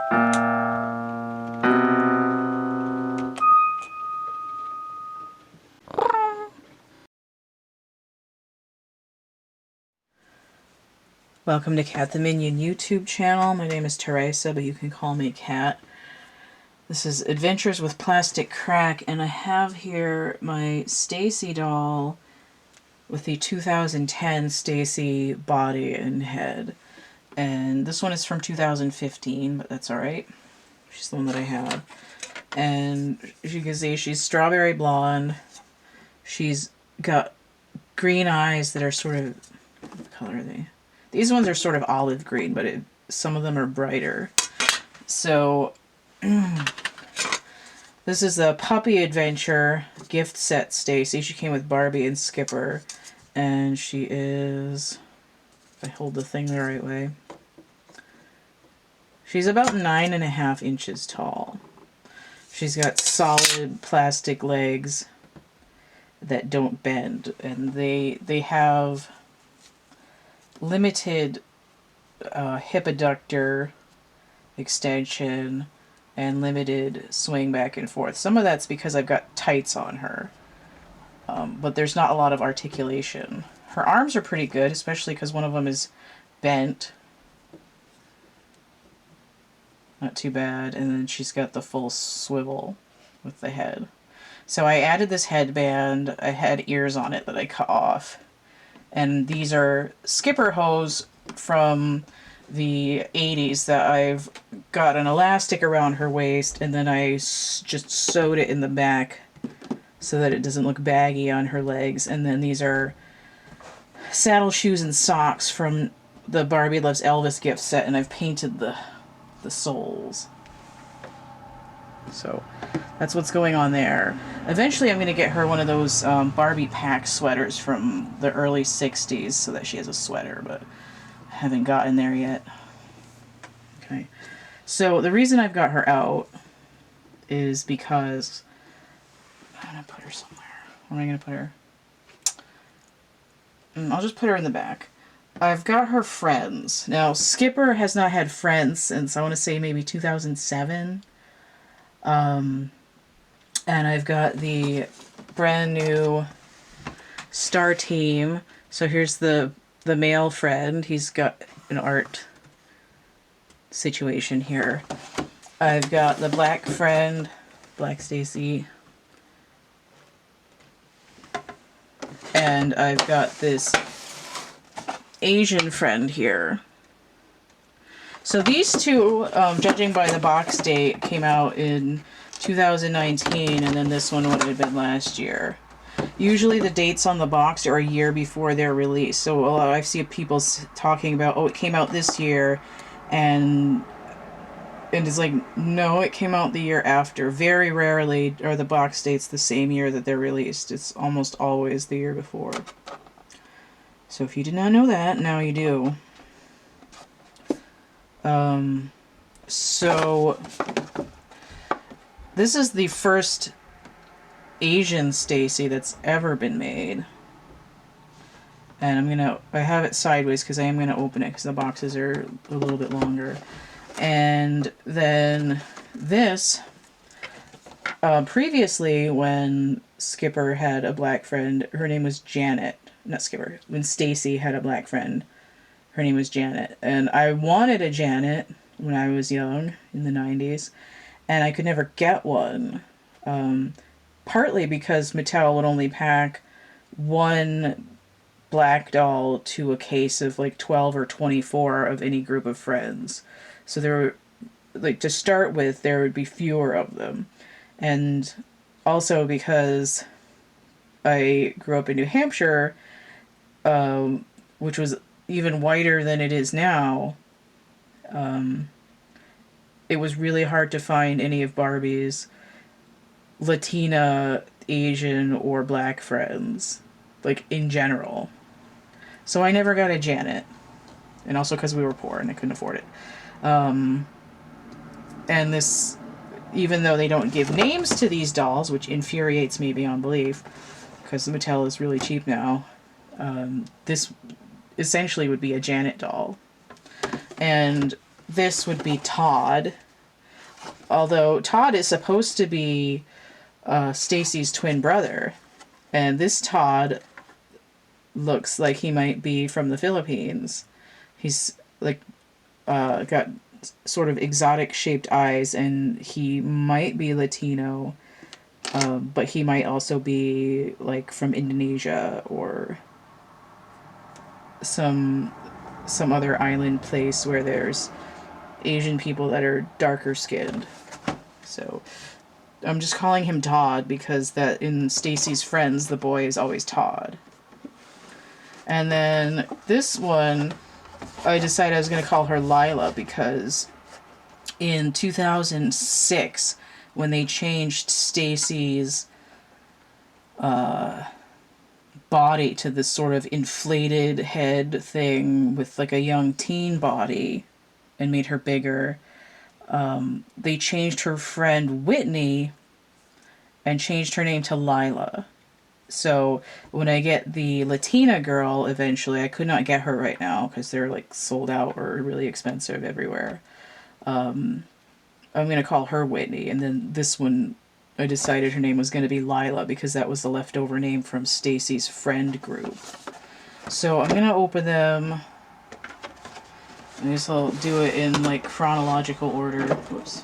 Welcome to Cat the Minion YouTube channel. My name is Theresa, but you can call me Cat. This is Adventures with Plastic Crack, and I have here my Stacie doll with the 2010 Stacie body and head. And this one is from 2015, but that's alright. She's the one that I have. And as you can see, she's strawberry blonde. She's got green eyes that are sort of... what color are they? These ones are sort of olive green, but some of them are brighter. So, this is a Puppy Adventure gift set Stacie. She came with Barbie and Skipper. And she is, if I hold the thing the right way, she's about 9.5 inches tall. She's got solid plastic legs that don't bend. And they have limited hip adductor extension and limited swing back and forth. Some of that's because I've got tights on her, but there's not a lot of articulation. Her arms are pretty good, especially because one of them is bent. Not too bad. And then she's got the full swivel with the head. So I added this headband. I had ears on it that I cut off. And these are Skipper hose from the 80s that I've got an elastic around her waist, and then I just sewed it in the back so that it doesn't look baggy on her legs. And then these are saddle shoes and socks from the Barbie Loves Elvis gift set, and I've painted the soles. So that's what's going on there. Eventually I'm going to get her one of those Barbie pack sweaters from the early 60s so that she has a sweater, but I haven't gotten there yet. Okay, so the reason I've got her out is because I'm going to put her somewhere. Where am I going to put her? I'll just put her in the back. I've got her friends. Now, Skipper has not had friends since, I want to say, maybe 2007. And I've got the brand new Star Team. So here's the male friend. He's got an art situation here. I've got the black friend, Black Stacie. And I've got this Asian friend here. So these two, judging by the box date, came out in 2019, and then this one would have been last year. Usually the dates on the box are a year before they're released. So I see people talking about, oh, it came out this year, and it's like, no, it came out the year after. Very rarely are the box dates the same year that they're released. It's almost always the year before. So if you did not know that, now you do. So this is the first Asian Stacie that's ever been made. And I have it sideways because I am going to open it because the boxes are a little bit longer. And then this, previously when Skipper had a black friend, her name was Janet. Not Skipper, when Stacie had a black friend, her name was Janet. And I wanted a Janet when I was young, in the 90s, and I could never get one. Partly because Mattel would only pack one black doll to a case of like 12 or 24 of any group of friends. So there were, like, to start with, there would be fewer of them. And also because I grew up in New Hampshire, which was even whiter than it is now, it was really hard to find any of Barbie's Latina, Asian, or black friends, like, in general. So I never got a Janet. And also because we were poor and I couldn't afford it. And this, even though they don't give names to these dolls, which infuriates me beyond belief, because Mattel is really cheap now, this essentially would be a Janet doll. And this would be Todd, although Todd is supposed to be Stacie's twin brother, and this Todd looks like he might be from the Philippines. He's like got sort of exotic shaped eyes, and he might be Latino, but he might also be like from Indonesia or some other island place where there's Asian people that are darker skinned. So I'm just calling him Todd because that in Stacie's Friends, the boy is always Todd. And then this one, I decided I was going to call her Lila because in 2006, when they changed Stacie's body to this sort of inflated head thing with like a young teen body and made her bigger, they changed her friend Whitney and changed her name to Lila. So when I get the Latina girl eventually, I could not get her right now because they're like sold out or really expensive everywhere. I'm going to call her Whitney, and then this one I decided her name was going to be Lila because that was the leftover name from Stacie's friend group. So I'm going to open them. I guess I'll do it in like chronological order. Whoops.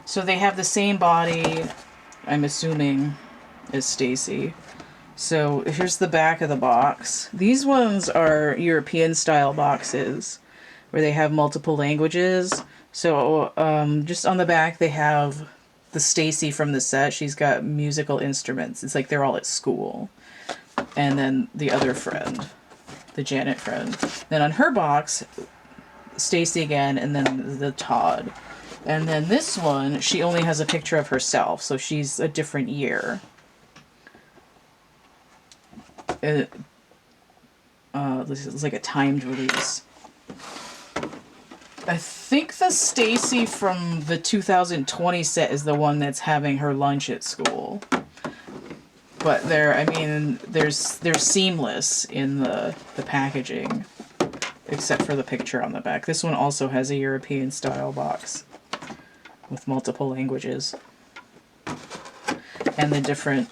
So they have the same body, I'm assuming, as Stacie. So here's the back of the box. These ones are European style boxes where they have multiple languages. So just on the back they have the Stacie from the set. She's got musical instruments. It's like they're all at school. And then the other friend, the Janet friend. Then on her box, Stacie again, and then the Todd. And then this one, she only has a picture of herself, so she's a different year. This is like a timed release. I think the Stacie from the 2020 set is the one that's having her lunch at school. But they're seamless in the packaging, except for the picture on the back. This one also has a European style box with multiple languages and the different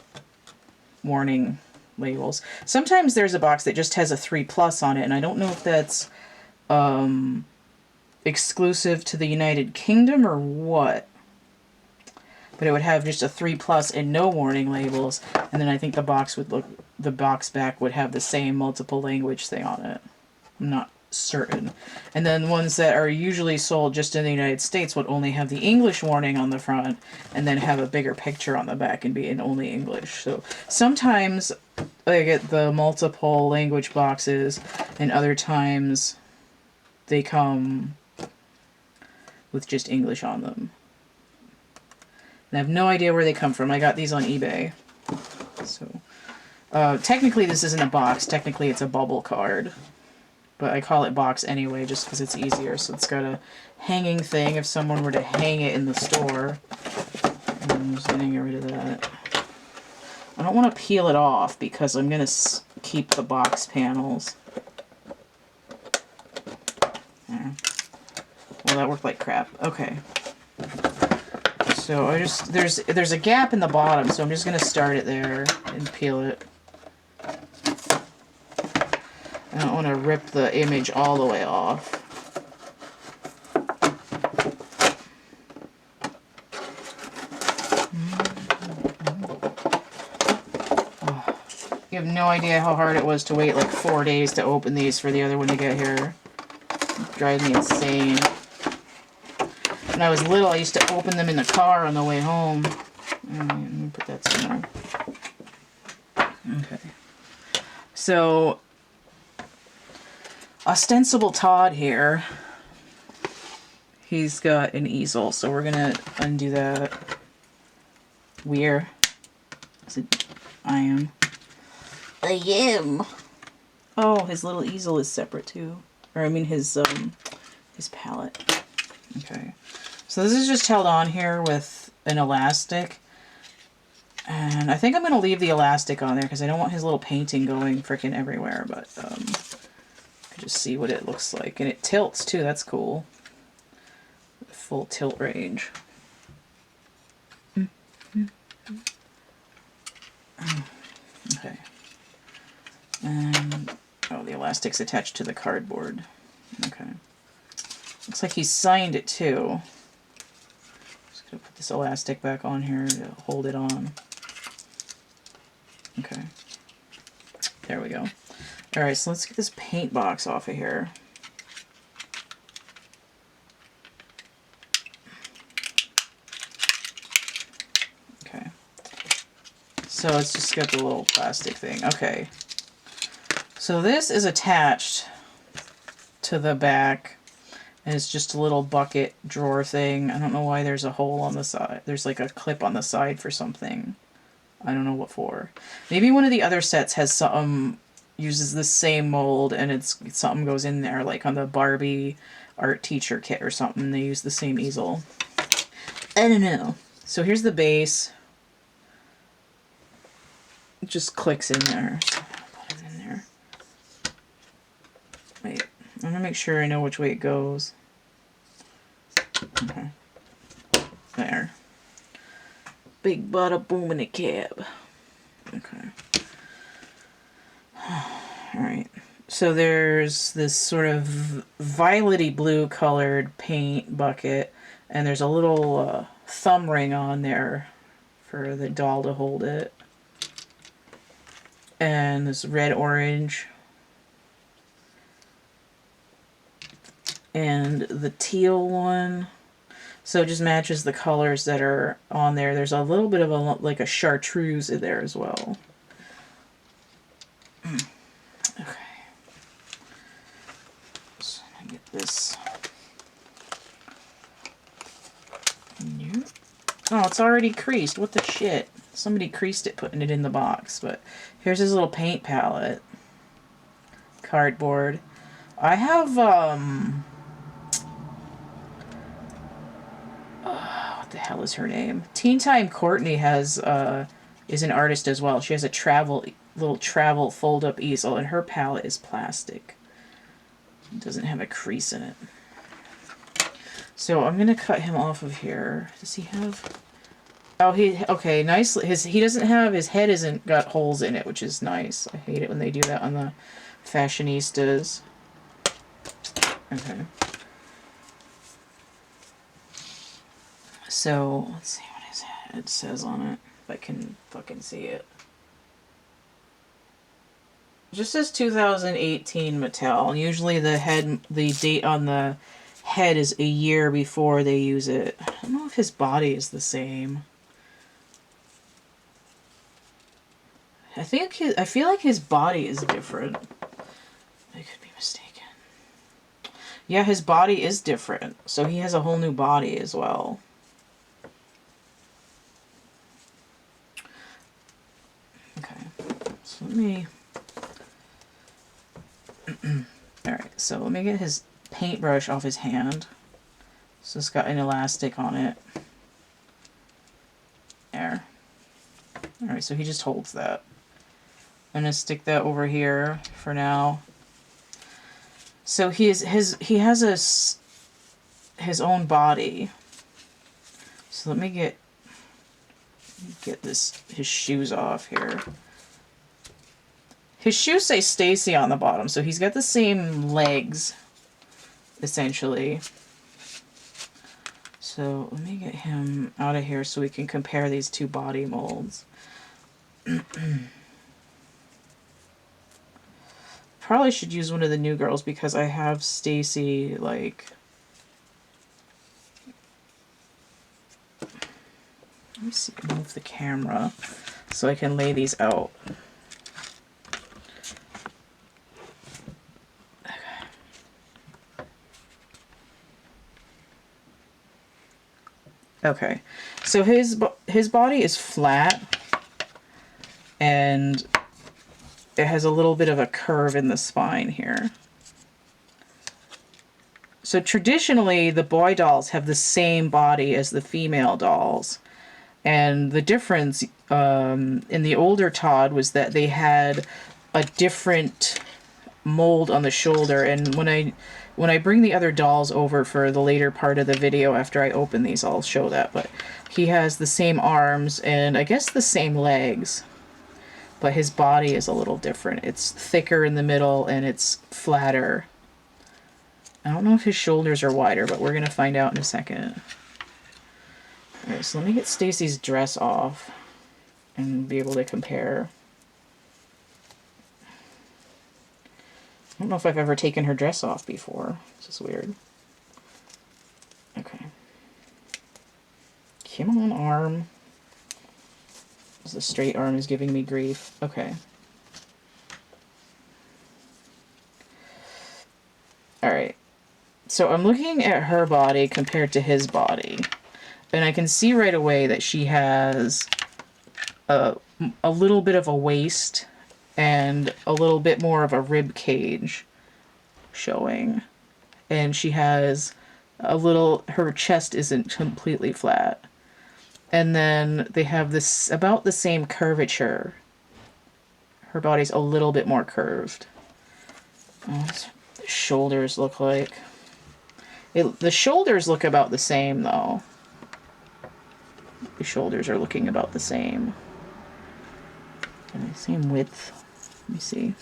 warning labels. Sometimes there's a box that just has a 3+ on it, and I don't know if that's exclusive to the United Kingdom or what. But it would have just a 3+ and no warning labels, and then I think the box back would have the same multiple language thing on it. I'm not certain. And then ones that are usually sold just in the United States would only have the English warning on the front and then have a bigger picture on the back and be in only English. So sometimes I get the multiple language boxes, and other times they come with just English on them. And I have no idea where they come from. I got these on eBay. So technically this isn't a box. Technically it's a bubble card. But I call it box anyway just because it's easier. So it's got a hanging thing if someone were to hang it in the store. And I'm just going to get rid of that. I don't want to peel it off because I'm going to keep the box panels. There. Well, that worked like crap. Okay. So there's a gap in the bottom, so I'm just going to start it there and peel it. I don't want to rip the image all the way off. Oh, you have no idea how hard it was to wait like 4 days to open these for the other one to get here. It drives me insane. When I was little, I used to open them in the car on the way home. Let me put that somewhere. Okay. So, ostensible Todd here. He's got an easel, so we're gonna undo that. Where? Is it? I am. Oh, his little easel is separate too. Or I mean his palette. Okay. So this is just held on here with an elastic. And I think I'm going to leave the elastic on there because I don't want his little painting going frickin' everywhere. But just see what it looks like. And it tilts too, that's cool. Full tilt range. Okay. And, oh, the elastic's attached to the cardboard. Okay. Looks like he signed it too. Just gonna put this elastic back on here to hold it on. Okay. There we go. Alright, so let's get this paint box off of here. Okay. So it's just got the little plastic thing. Okay. So this is attached to the back. And it's just a little bucket drawer thing. I don't know why there's a hole on the side. There's like a clip on the side for something. I don't know what for. Maybe one of the other sets has some, uses the same mold and it's something goes in there, like on the Barbie art teacher kit or something. They use the same easel. I don't know. So here's the base. It just clicks in there. So I'll put it in there. Wait. I'm going to make sure I know which way it goes. Okay. There. Big bada boom in the cab. Okay. Alright. So there's this sort of violet-y blue colored paint bucket. And there's a little thumb ring on there for the doll to hold it. And this red-orange. And the teal one. So it just matches the colors that are on there. There's a little bit of a, like a chartreuse in there as well. Okay. So I get this. Oh, it's already creased. What the shit? Somebody creased it putting it in the box. But here's his little paint palette. Cardboard. I have, what the hell is her name? Teen Time Courtney has, is an artist as well. She has a little travel fold-up easel, and her palette is plastic. It doesn't have a crease in it. So I'm gonna cut him off of here. Does he have? Oh, okay, nice. He doesn't have, his head isn't got holes in it, which is nice. I hate it when they do that on the fashionistas. Okay. So, let's see what his head says on it, if I can fucking see it. It just says 2018 Mattel. Usually the date on the head is a year before they use it. I don't know if his body is the same. I feel like his body is different. I could be mistaken. Yeah, his body is different. So he has a whole new body as well. Okay. So let me... Alright, so let me get his paintbrush off his hand. So it's got an elastic on it. There. Alright, so he just holds that. I'm going to stick that over here for now. So he has his own body. So let me get his shoes off here. His shoes say Stacie on the bottom, so he's got the same legs, essentially. So let me get him out of here so we can compare these two body molds. Probably should use one of the new girls because I have Stacie, like... Let me see, move the camera so I can lay these out. Okay, so his body is flat, and it has a little bit of a curve in the spine here. So traditionally, the boy dolls have the same body as the female dolls, and the difference in the older Todd was that they had a different mold on the shoulder, and when I when I bring the other dolls over for the later part of the video after I open these, I'll show that. But he has the same arms and I guess the same legs, but his body is a little different. It's thicker in the middle and it's flatter. I don't know if his shoulders are wider, but we're going to find out in a second. Alright, so let me get Stacie's dress off and be able to compare. I don't know if I've ever taken her dress off before. This is weird. Okay. Come on, arm. The straight arm is giving me grief. Okay. Alright. So I'm looking at her body compared to his body. And I can see right away that she has a little bit of a waist and a little bit more of a rib cage showing. And she has a little, her chest isn't completely flat. And then they have this, about the same curvature. Her body's a little bit more curved. What the shoulders look like. The shoulders look about the same though. The shoulders are looking about the same. Same width. Let me see.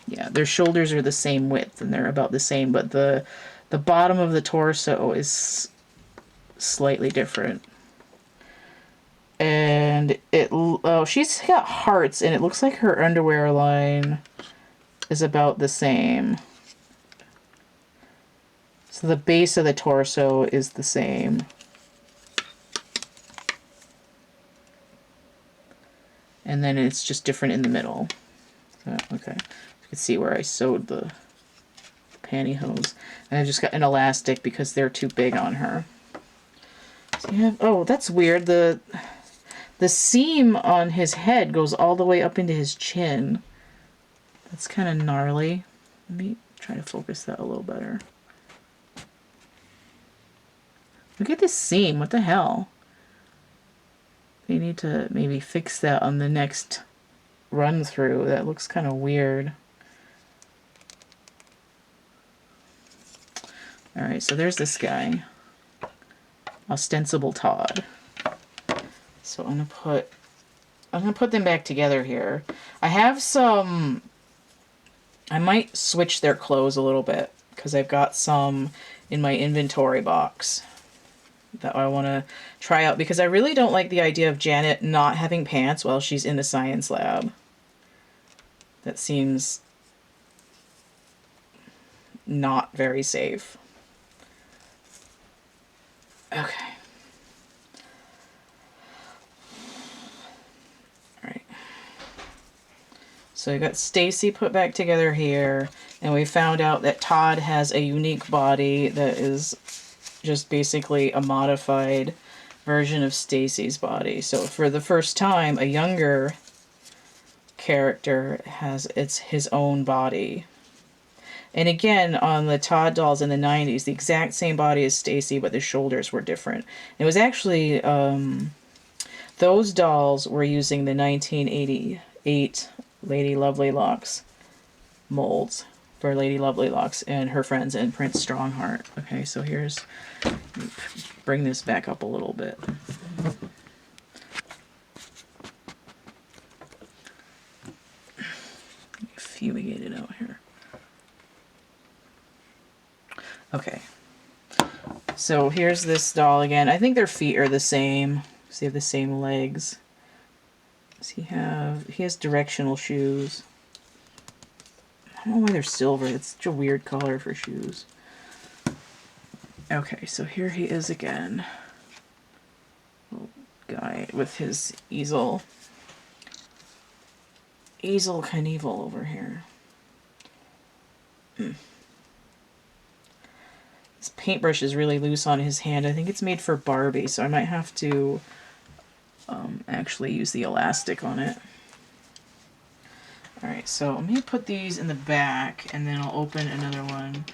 Yeah, their shoulders are the same width and they're about the same, but the bottom of the torso is slightly different. And she's got hearts and it looks like her underwear line is about the same. So the base of the torso is the same. And then it's just different in the middle. So, okay. You can see where I sewed the pantyhose. And I just got an elastic because they're too big on her. So you have, oh, that's weird. The seam on his head goes all the way up into his chin. That's kind of gnarly. Let me try to focus that a little better. Look at this seam. What the hell? They need to maybe fix that on the next run through. That looks kind of weird. Alright, so there's this guy. Ostensible Todd. So I'm gonna put them back together here. I have some, I might switch their clothes a little bit because I've got some in my inventory box that I want to try out because I really don't like the idea of Janet not having pants while she's in the science lab. That seems not very safe. Okay. Alright. So we got Stacie put back together here, and we found out that Todd has a unique body that is just basically a modified version of Stacie's body. So for the first time, a younger character has his own body. And again, on the Todd dolls in the 90s, the exact same body as Stacie, but the shoulders were different. It was actually, those dolls were using the 1988 Lady Lovelylocks molds for Lady Lovelylocks and her friends and Prince Strongheart. Okay, so here's, bring this back up a little bit. Fumigate it out here. Okay, so here's this doll again. I think their feet are the same. So they have the same legs. Does he has directional shoes. I don't know why they're silver. It's such a weird color for shoes. Okay, so here he is again. Little guy with his easel. Easel Knievel over here. This paintbrush is really loose on his hand. I think it's made for Barbie, so I might have to actually use the elastic on it. Alright, so I'm going to put these in the back, and then I'll open another one.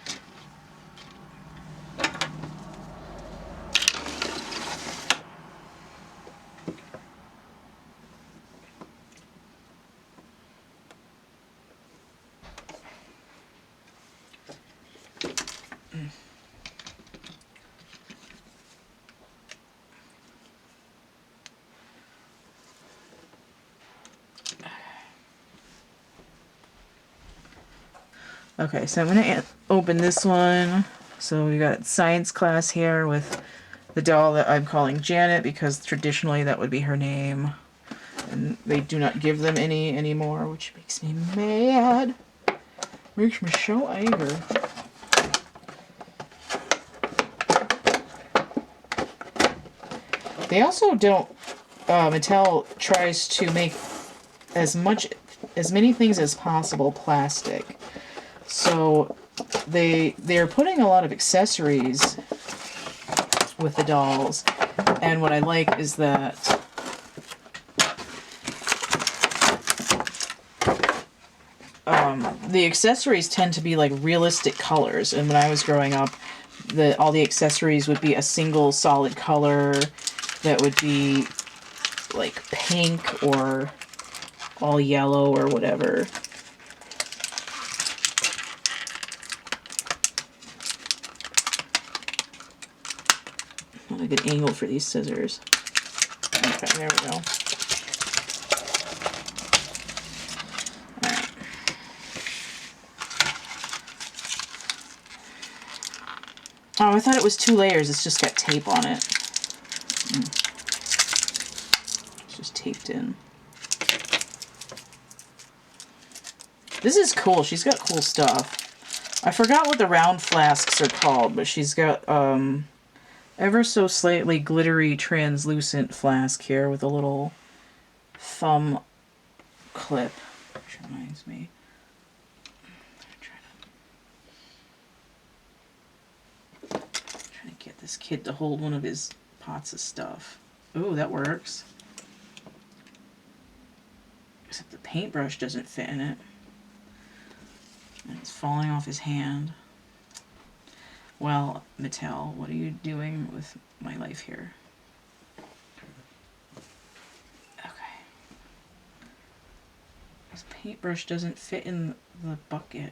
Okay, so I'm going to open this one. So we got science class here with the doll that I'm calling Janet because traditionally that would be her name. And they do not give them any anymore, which makes me mad. Makes me so angry. They also don't, Mattel tries to make as many things as possible plastic. So they're putting a lot of accessories with the dolls. And what I like is that the accessories tend to be like realistic colors. And when I was growing up, all the accessories would be a single solid color that would be like pink or all yellow or whatever. Not a good angle for these scissors. Okay, there we go. Alright. Oh, I thought it was 2 layers. It's just got tape on it. It's just taped in. This is cool. She's got cool stuff. I forgot what the round flasks are called, but she's got ever so slightly glittery translucent flask here with a little thumb clip, which reminds me. I'm trying to get this kid to hold one of his pots of stuff. Ooh, that works. Except the paintbrush doesn't fit in it. And it's falling off his hand. Well, Mattel, what are you doing with my life here? Okay. This paintbrush doesn't fit in the bucket.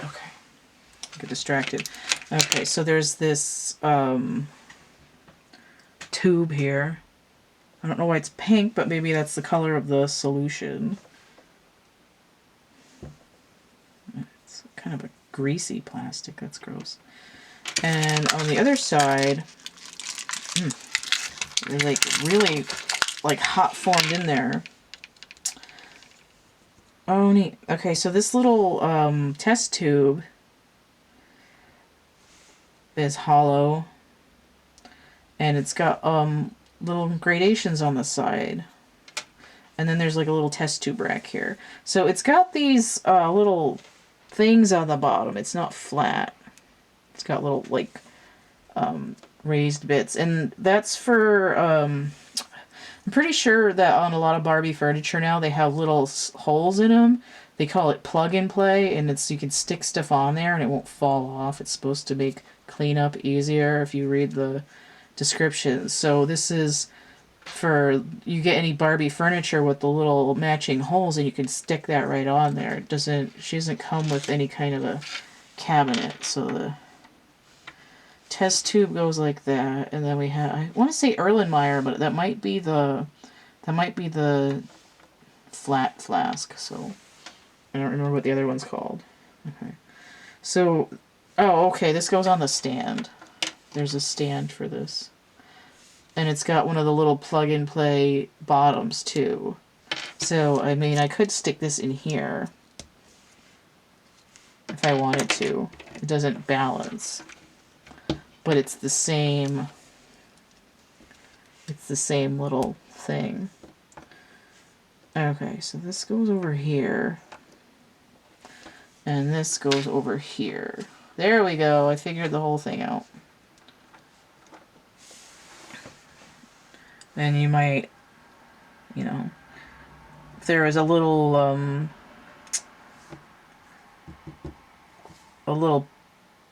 Okay. Get distracted. Okay, so there's this tube here. I don't know why it's pink, but maybe that's the color of the solution. It's kind of a greasy plastic. That's gross. And on the other side, they're like really like hot formed in there. Oh, neat. Okay, so this little test tube is hollow, and it's got little gradations on the side, and then there's like a little test tube rack here. So it's got these little things on the bottom. It's not flat. It's got little like raised bits, and that's for I'm pretty sure that on a lot of Barbie furniture now they have little holes in them. They call it plug and play, and it's you can stick stuff on there and it won't fall off. It's supposed to make cleanup easier if you read the descriptions. So this is for you get any Barbie furniture with the little matching holes, and you can stick that right on there. It doesn't. She doesn't come with any kind of a cabinet, so the test tube goes like that, and then we have, I want to say Erlenmeyer, but that might be the flat flask. So I don't remember what the other one's called. Okay, so okay, this goes on the stand. There's a stand for this, and it's got one of the little plug and play bottoms too. So I mean, I could stick this in here if I wanted to. It doesn't balance. But it's the same little thing. Okay, so this goes over here. And this goes over here. There we go. I figured the whole thing out. Then you might, you know, if there was a little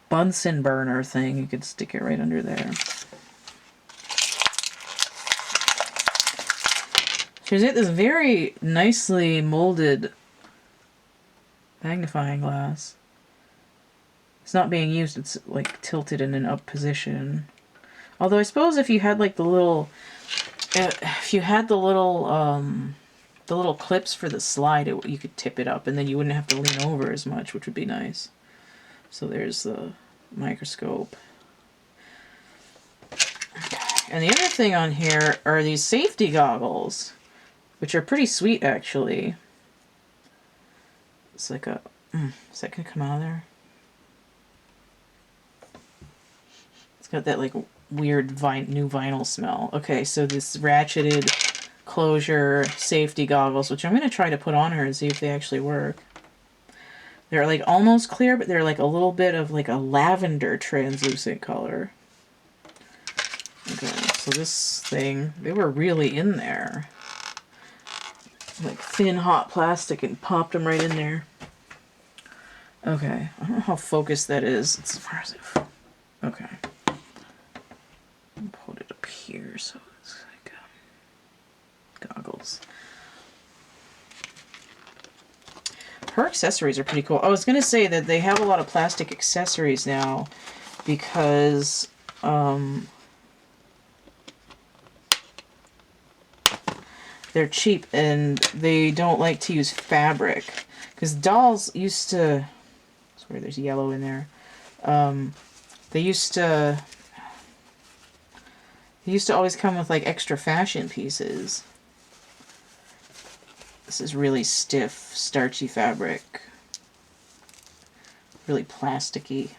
Bunsen burner thing, you could stick it right under there. She's got this very nicely molded magnifying glass. It's not being used, it's like tilted in an up position. Although I suppose if you had like the little, the little clips for the slide, you could tip it up and then you wouldn't have to lean over as much, which would be nice. So there's the microscope. And the other thing on here are these safety goggles, which are pretty sweet actually. It's like a, is that gonna come out of there? It's got that like weird new vinyl smell. Okay, so this ratcheted closure safety goggles, which I'm gonna try to put on her and see if they actually work. They're like almost clear, but they're like a little bit of like a lavender translucent color. Okay, so this thing, they were really in there. Like thin hot plastic and popped them right in there. Okay, I don't know how focused that is. It's far as okay. I'll put it up here so it's like goggles. Her accessories are pretty cool. I was going to say that they have a lot of plastic accessories now because they're cheap and they don't like to use fabric. Because dolls used to... Sorry, there's yellow in there. They used to always come with like extra fashion pieces. This is really stiff, starchy fabric. Really plasticky.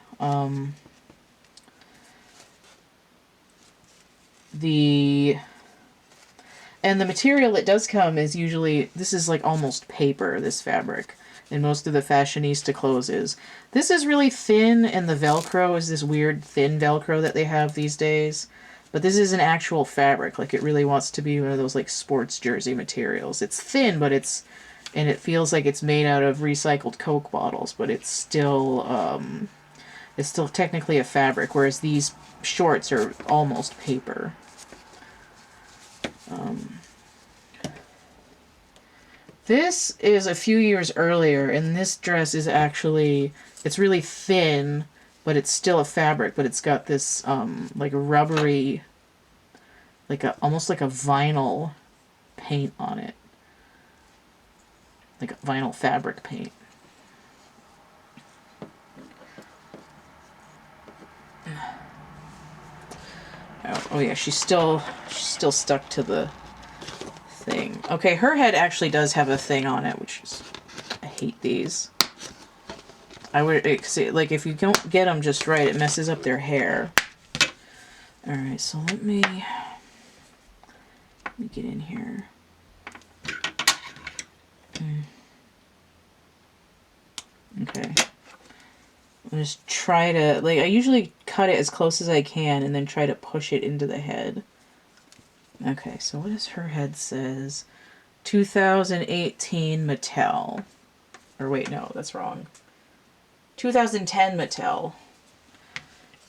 The material it does come is usually, this is like almost paper, this fabric. And most of the fashionista clothes is. This is really thin, and the Velcro is this weird thin Velcro that they have these days. But this is an actual fabric. Like, it really wants to be one of those, like, sports jersey materials. It's thin, but it's... And it feels like it's made out of recycled Coke bottles, but it's still technically a fabric, whereas these shorts are almost paper. This is a few years earlier, and this dress is actually... It's really thin, but it's still a fabric, but it's got this, like, rubbery... almost like a vinyl paint on it. Like a vinyl fabric paint. Oh yeah, she's still stuck to the thing. Okay, her head actually does have a thing on it, which is... I hate these. I would... Like, if you don't get them just right, it messes up their hair. Alright, so let me get in here. Okay. I'll just try to... Like, I usually cut it as close as I can and then try to push it into the head. Okay, so what does her head says? 2018 Mattel. Or wait, no, that's wrong. 2010 Mattel.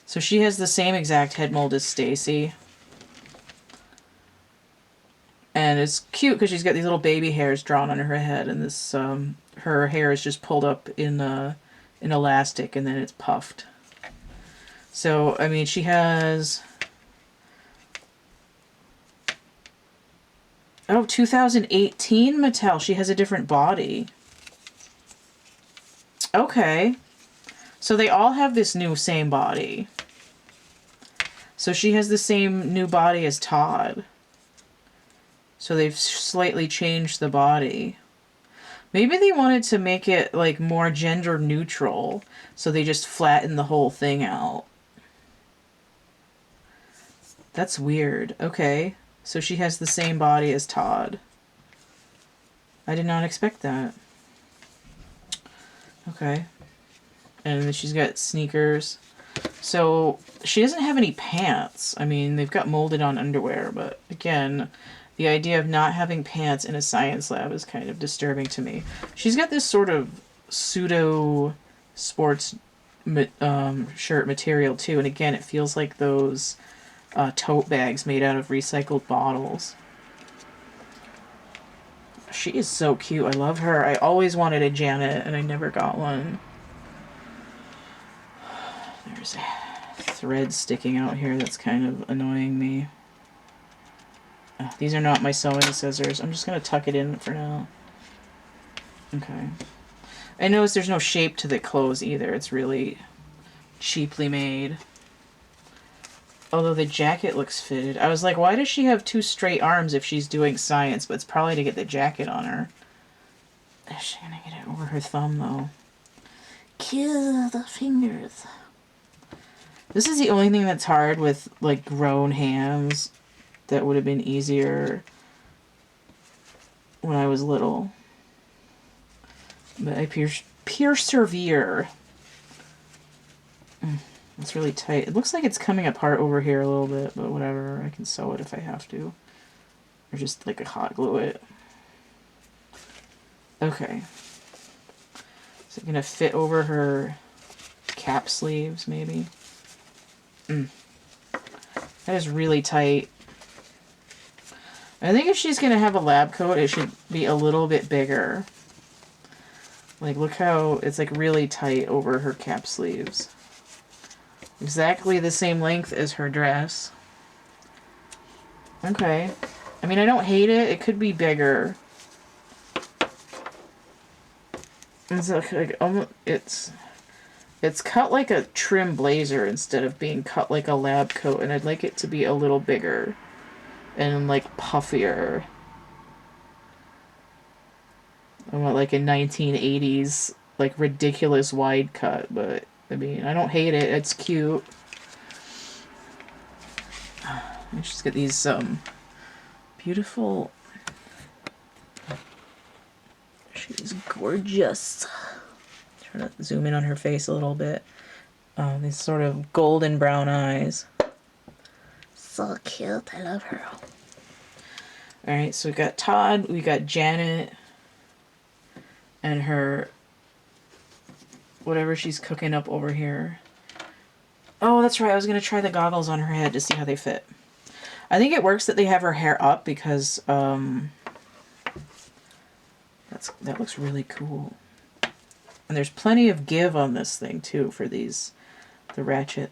So she has the same exact head mold as Stacie. And it's cute because she's got these little baby hairs drawn on her head, and this her hair is just pulled up in elastic, and then it's puffed. So, I mean, she has... Oh, 2018 Mattel. She has a different body. Okay. So they all have this new same body. So she has the same new body as Todd. So they've slightly changed the body. Maybe they wanted to make it, like, more gender neutral. So they just flattened the whole thing out. That's weird. Okay. So she has the same body as Todd. I did not expect that. Okay. And then she's got sneakers. So she doesn't have any pants. I mean, they've got molded on underwear, but again, the idea of not having pants in a science lab is kind of disturbing to me. She's got this sort of pseudo sports shirt material too, and again, it feels like those tote bags made out of recycled bottles. She is so cute. I love her. I always wanted a Janet, and I never got one. There's a thread sticking out here that's kind of annoying me. These are not my sewing scissors. I'm just going to tuck it in for now. Okay. I notice there's no shape to the clothes either. It's really cheaply made. Although the jacket looks fitted. I was like, why does she have 2 straight arms if she's doing science? But it's probably to get the jacket on her. Is she going to get it over her thumb, though? Kill the fingers. This is the only thing that's hard with, like, grown hands that would have been easier when I was little. But I persevere. It's really tight. It looks like it's coming apart over here a little bit, but whatever. I can sew it if I have to. Or just, like, a hot glue it. Okay. Is it going to fit over her cap sleeves, maybe? That is really tight. I think if she's going to have a lab coat, it should be a little bit bigger. Like, look how it's, like, really tight over her cap sleeves. Exactly the same length as her dress. Okay. I mean, I don't hate it. It could be bigger. It's like it's cut like a trim blazer instead of being cut like a lab coat, and I'd like it to be a little bigger and like puffier. I want like a 1980s like ridiculous wide cut, but I mean, I don't hate it. It's cute. Let's just get these beautiful. She's gorgeous. Trying to zoom in on her face a little bit. These sort of golden brown eyes. So cute. I love her. Alright, so we got Todd, we got Janet, and her whatever she's cooking up over here. Oh, that's right. I was going to try the goggles on her head to see how they fit. I think it works that they have her hair up because that looks really cool. And there's plenty of give on this thing too for the ratchet.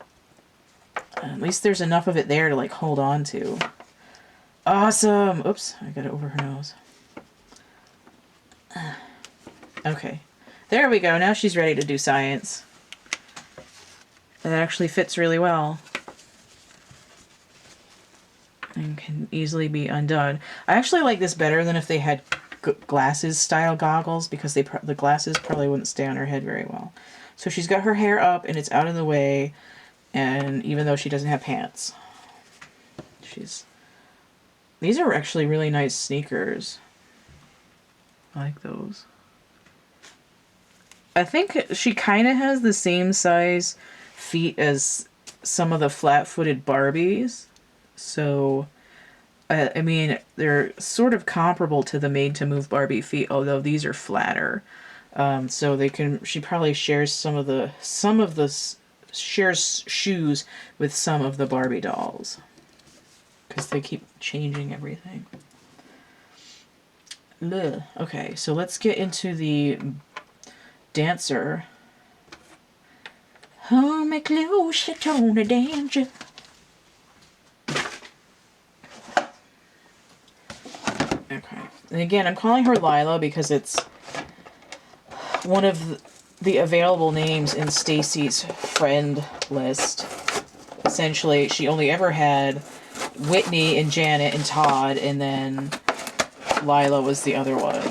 At least there's enough of it there to like hold on to. Awesome! Oops, I got it over her nose. Okay. There we go. Now she's ready to do science. That actually fits really well. And can easily be undone. I actually like this better than if they had glasses style goggles, because the glasses probably wouldn't stay on her head very well. So she's got her hair up and it's out of the way, and even though she doesn't have pants. These are actually really nice sneakers. I like those. I think she kind of has the same size feet as some of the flat-footed Barbies. So, I mean, they're sort of comparable to the made-to-move Barbie feet, although these are flatter. So she probably shares shares shoes with some of the Barbie dolls. Because they keep changing everything. Ugh. Okay, so let's get into the dancer. Hold me close, you're gonna dance. Okay. And again, I'm calling her Lila because it's one of the available names in Stacie's friend list. Essentially, she only ever had Whitney and Janet and Todd, and then Lila was the other one.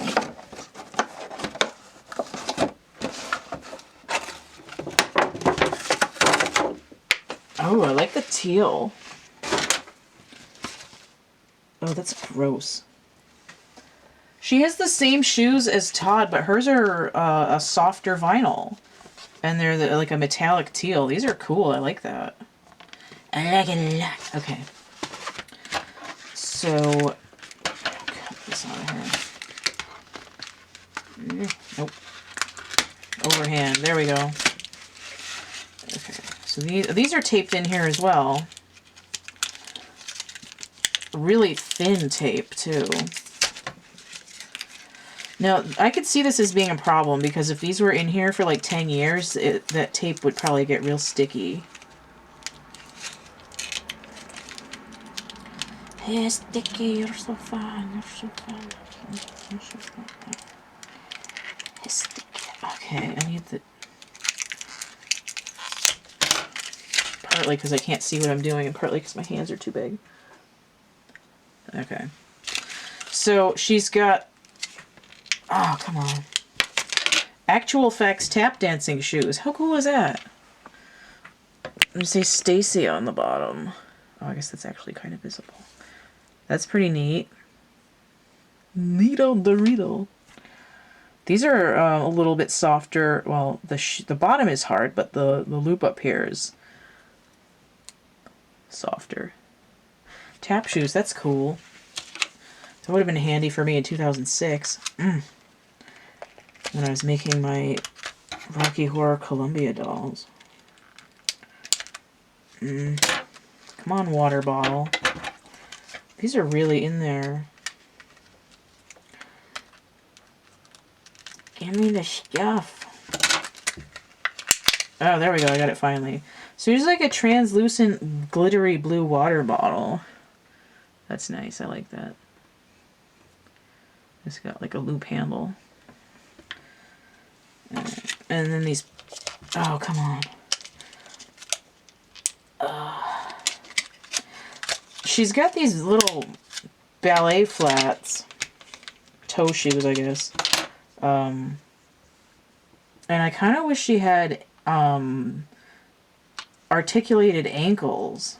Oh, I like the teal. Oh, that's gross. She has the same shoes as Todd, but hers are a softer vinyl. And they're like a metallic teal. These are cool. I like that. I like it a lot. Okay. So, cut this out of here. Nope. Overhand. There we go. Okay. So these are taped in here as well. Really thin tape, too. Now, I could see this as being a problem, because if these were in here for like 10 years, that tape would probably get real sticky. Hey, Sticky, you're so fun. You're so fun. You're so fun. Hey, Sticky. Okay, I need the... Partly because I can't see what I'm doing, and partly because my hands are too big. Okay. So, she's got... Oh, come on. Actual Facts tap dancing shoes. How cool is that? Let me say Stacie on the bottom. Oh, I guess that's actually kind of visible. That's pretty neat. Neato Dorito. These are a little bit softer. Well, the bottom is hard, but the loop up here is softer. Tap shoes, that's cool. That would have been handy for me in 2006. When I was making my Rocky Horror Columbia dolls. Come on, water bottle. These are really in there. Give me the stuff. Oh, there we go. I got it finally. So here's like a translucent, glittery blue water bottle. That's nice. I like that. It's got like a loop handle. And then these... Oh, come on. She's got these little ballet flats. Toe shoes, I guess. And I kind of wish she had articulated ankles.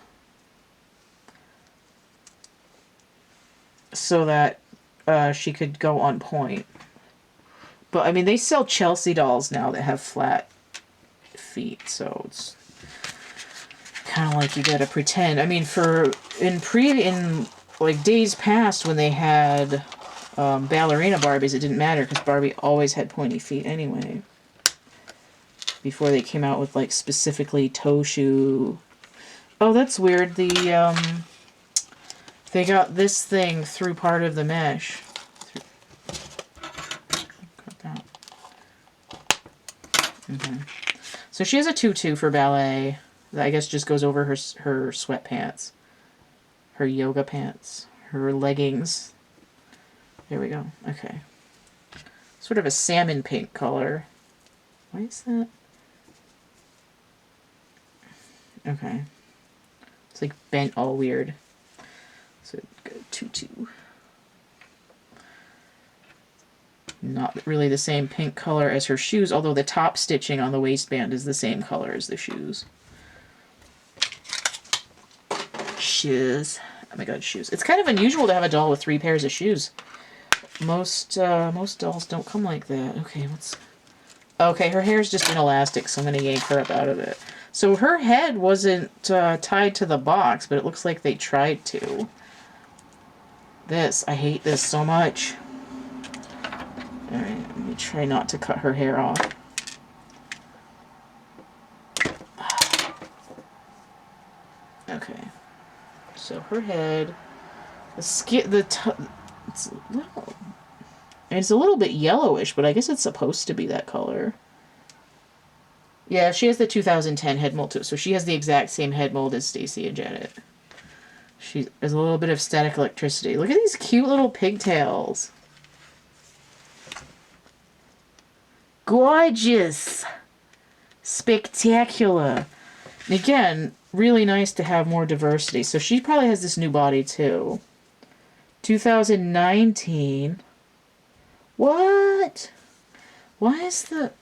So that she could go on point. But, I mean, they sell Chelsea dolls now that have flat feet, so it's kind of like you gotta pretend. I mean, in like days past when they had ballerina Barbies, it didn't matter because Barbie always had pointy feet anyway. Before they came out with like specifically toe shoe. Oh, that's weird. They got this thing through part of the mesh. Cut that. Okay. So she has a tutu for ballet. That I guess just goes over her sweatpants, her yoga pants, her leggings. There we go. Okay. Sort of a salmon pink color. Why is that? Okay. It's like bent all weird. So got a tutu. Not really the same pink color as her shoes, although the top stitching on the waistband is the same color as the shoes. Shoes. Oh my god, shoes. It's kind of unusual to have a doll with 3 pairs of shoes. Most dolls don't come like that. Okay, let's... Okay, her hair's just inelastic, so I'm going to yank her up out of it. So her head wasn't tied to the box, but it looks like they tried to. I hate this so much. Alright, let me try not to cut her hair off. Okay. So her head, it's a little bit yellowish, but I guess it's supposed to be that color. Yeah, she has the 2010 head mold too, so she has the exact same head mold as Stacie and Janet. There's a little bit of static electricity. Look at these cute little pigtails. Gorgeous! Spectacular! And again, really nice to have more diversity. So she probably has this new body too. 2019. What? Why is the...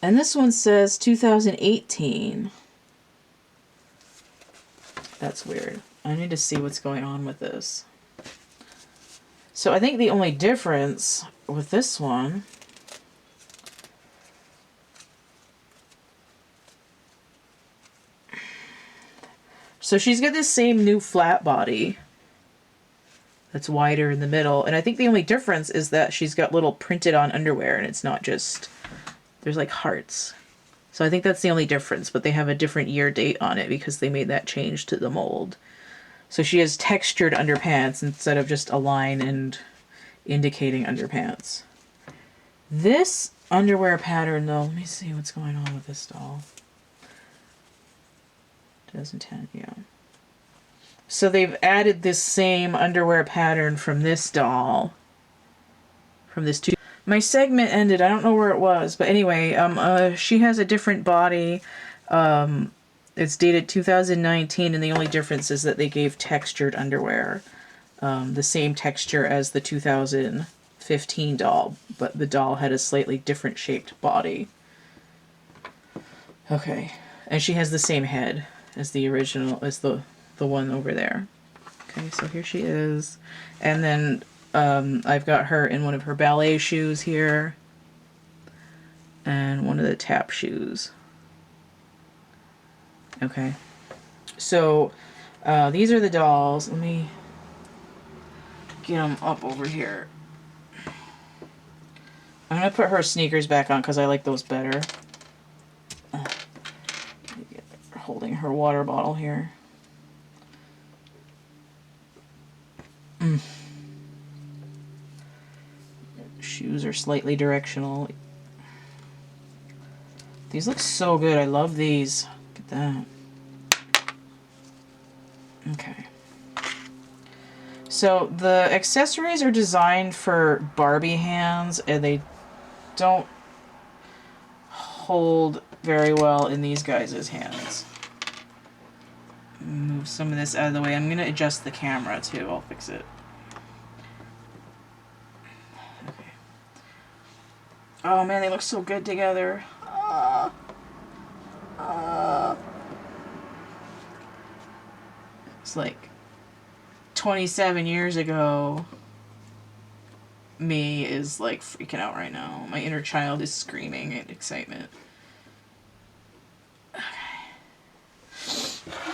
And this one says 2018. That's weird. I need to see what's going on with this. So I think the only difference with this one... So she's got this same new flat body that's wider in the middle. And I think the only difference is that she's got little printed on underwear and it's not just... There's like hearts. So I think that's the only difference, but they have a different year date on it because they made that change to the mold. So she has textured underpants instead of just a line and indicating underpants. This underwear pattern though, let me see what's going on with this doll. 2010, yeah. So they've added this same underwear pattern from this doll. From this two. My segment ended. I don't know where it was, but anyway, she has a different body. It's dated 2019, and the only difference is that they gave textured underwear, the same texture as the 2015 doll, but the doll had a slightly different shaped body. Okay, and she has the same head as the original, as the one over there. Okay, so here she is, and then I've got her in one of her ballet shoes here, and one of the tap shoes. Okay, so these are the dolls. Let me get them up over here. I'm going to put her sneakers back on because I like those better. Holding her water bottle here. Shoes are slightly directional. These look so good. I love these. Look at that. Okay. So the accessories are designed for Barbie hands, and they don't hold very well in these guys' hands. Move some of this out of the way. I'm going to adjust the camera too. I'll fix it. Okay. Oh man, they look so good together. It's like 27 years ago. Me is like freaking out right now. My inner child is screaming in excitement.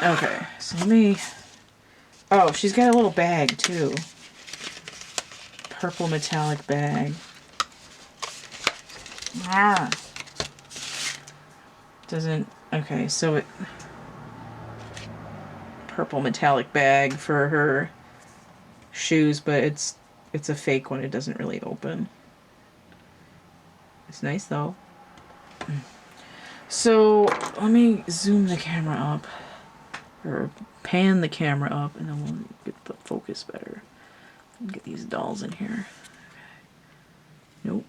Okay, so let me... Oh, she's got a little bag, too. Purple metallic bag. Ah! Doesn't... Okay, so it... Purple metallic bag for her shoes, but it's a fake one. It doesn't really open. It's nice, though. So, let me zoom the camera up. Or pan the camera up, and then we'll get the focus better. Get these dolls in here. Nope.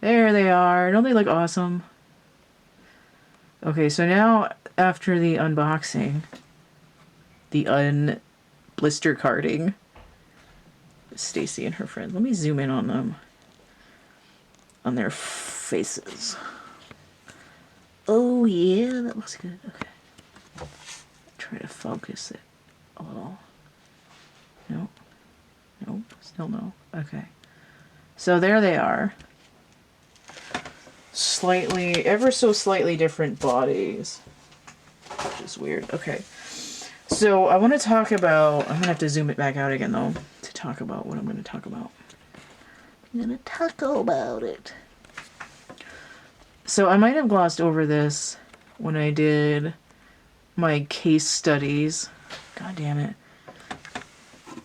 There they are. Don't they look awesome? Okay, so now after the unboxing, the blister carding, Stacie and her friends. Let me zoom in on them. On their faces. Oh yeah, that looks good. Okay. Try to focus it a little. Nope. Nope. Still no. Okay. So there they are. Slightly, ever so slightly different bodies. Which is weird. Okay. So I want to talk about, I'm going to have to zoom it back out again though, to talk about what I'm going to talk about. I'm going to talk about it. So I might have glossed over this when I did my case studies. God damn it.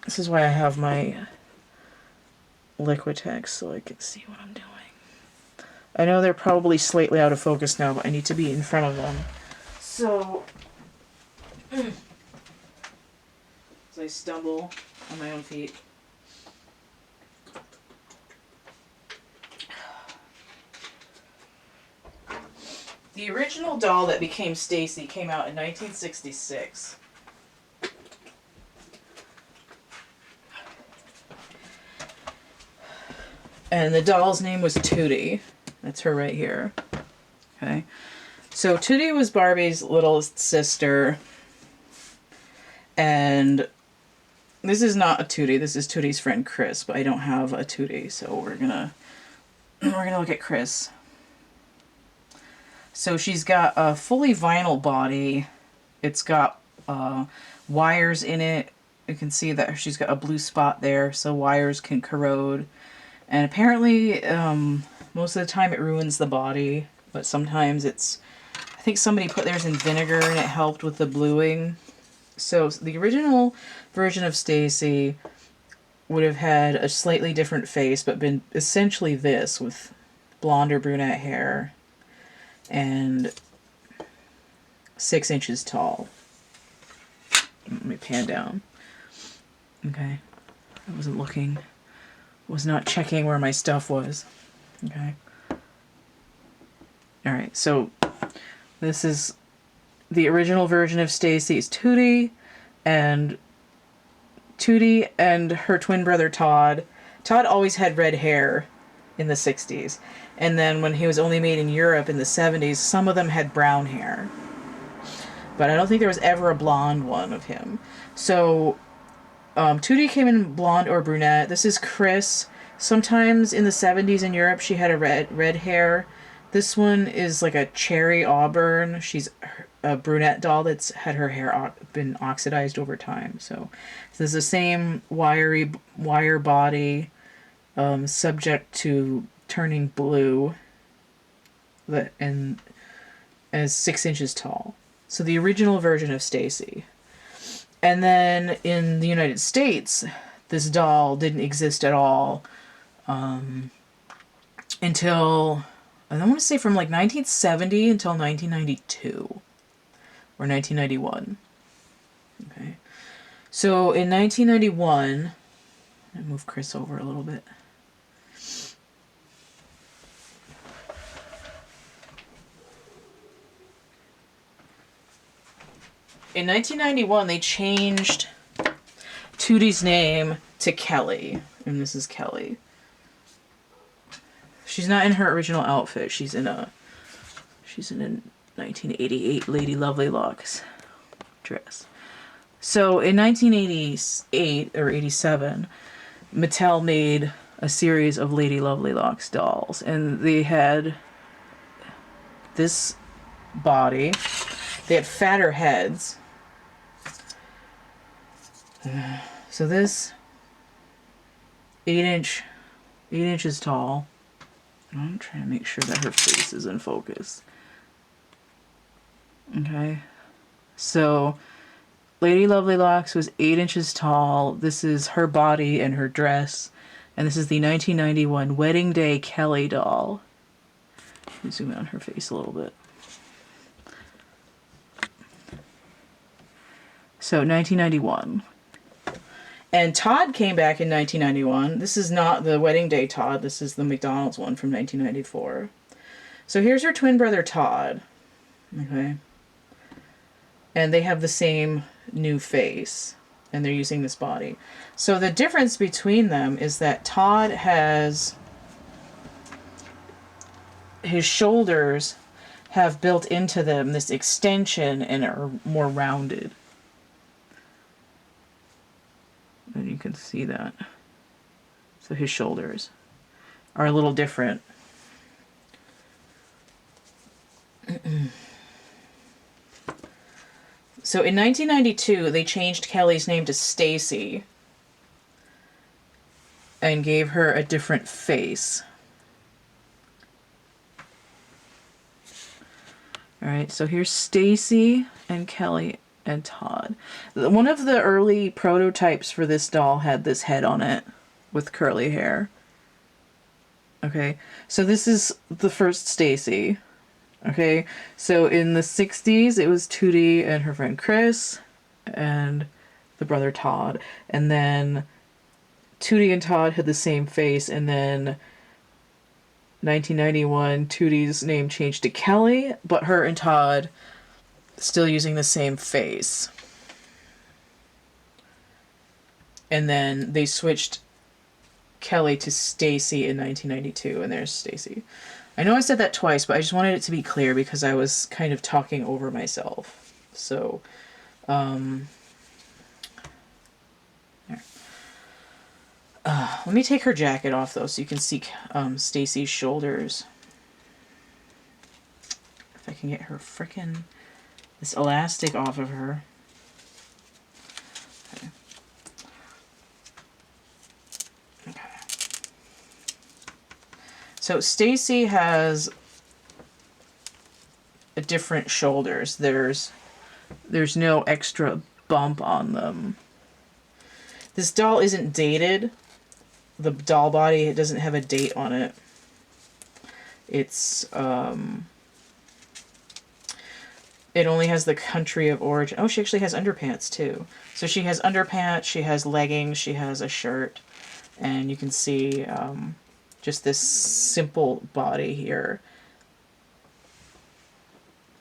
This is why I have my Liquitex, so I can see what I'm doing. I know they're probably slightly out of focus now, but I need to be in front of them. So, as I stumble on my own feet. The original doll that became Stacie came out in 1966. And the doll's name was Tootie. That's her right here. Okay. So Tootie was Barbie's little sister. And this is not a Tootie. This is Tootie's friend Chris, but I don't have a Tootie, so we're gonna look at Chris. So she's got a fully vinyl body. It's got wires in it. You can see that she's got a blue spot there, so wires can corrode. And apparently, most of the time it ruins the body, but sometimes it's... I think somebody put theirs in vinegar and it helped with the bluing. So the original version of Stacie would have had a slightly different face, but been essentially this, with blonde or brunette hair, and 6 inches tall. Let me pan down. Okay. I wasn't looking. Was not checking where my stuff was. Okay. Alright, so this is the original version of Stacie's Tootie and her twin brother Todd. Todd always had red hair in the 60s. And then when he was only made in Europe in the 70s, some of them had brown hair. But I don't think there was ever a blonde one of him. So Tootie came in blonde or brunette. This is Chris. Sometimes in the 70s in Europe she had a red hair. This one is like a cherry auburn. She's a brunette doll that's had her hair been oxidized over time. So this is the same wire body, subject to turning blue, and is 6 inches tall. So the original version of Stacie. And then in the United States, this doll didn't exist at all until, I want to say from like 1970 until 1992 or 1991. Okay. So in 1991, I'll move Chris over a little bit. In 1991, they changed Tootie's name to Kelly, and this is Kelly. She's not in her original outfit. She's in a 1988 Lady Lovelylocks dress. So in 1988 or 87, Mattel made a series of Lady Lovelylocks dolls, and they had this body. They had fatter heads. So this 8 inches tall. I'm trying to make sure that her face is in focus. Okay. So Lady Lovelylocks was 8 inches tall. This is her body and her dress. And this is the 1991 Wedding Day Kelly doll. Let me zoom in on her face a little bit. So 1991. And Todd came back in 1991. This is not the Wedding Day Todd. This is the McDonald's one from 1994. So here's her twin brother Todd. Okay. And they have the same new face. And they're using this body. So the difference between them is that Todd has... his shoulders have built into them this extension and are more rounded. And you can see that. So his shoulders are a little different. So in 1992, they changed Kelly's name to Stacie and gave her a different face. Alright, so here's Stacie and Kelly and Todd. One of the early prototypes for this doll had this head on it with curly hair. Okay, so this is the first Stacie. Okay, so in the 60s it was Tootie and her friend Chris and the brother Todd. And then Tootie and Todd had the same face, and then 1991 Tootie's name changed to Kelly, but her and Todd still using the same face. And then they switched Kelly to Stacie in 1992, and there's Stacie. I know I said that twice, but I just wanted it to be clear because I was kind of talking over myself. So, there. Let me take her jacket off, though, so you can see Stacie's shoulders. If I can get her frickin' this elastic off of her. Okay. Okay. So Stacie has a different shoulders. There's no extra bump on them. This doll isn't dated. The doll body, it doesn't have a date on it. it only has the country of origin. Oh, she actually has underpants too. So she has underpants, she has leggings, she has a shirt, and you can see just this simple body here.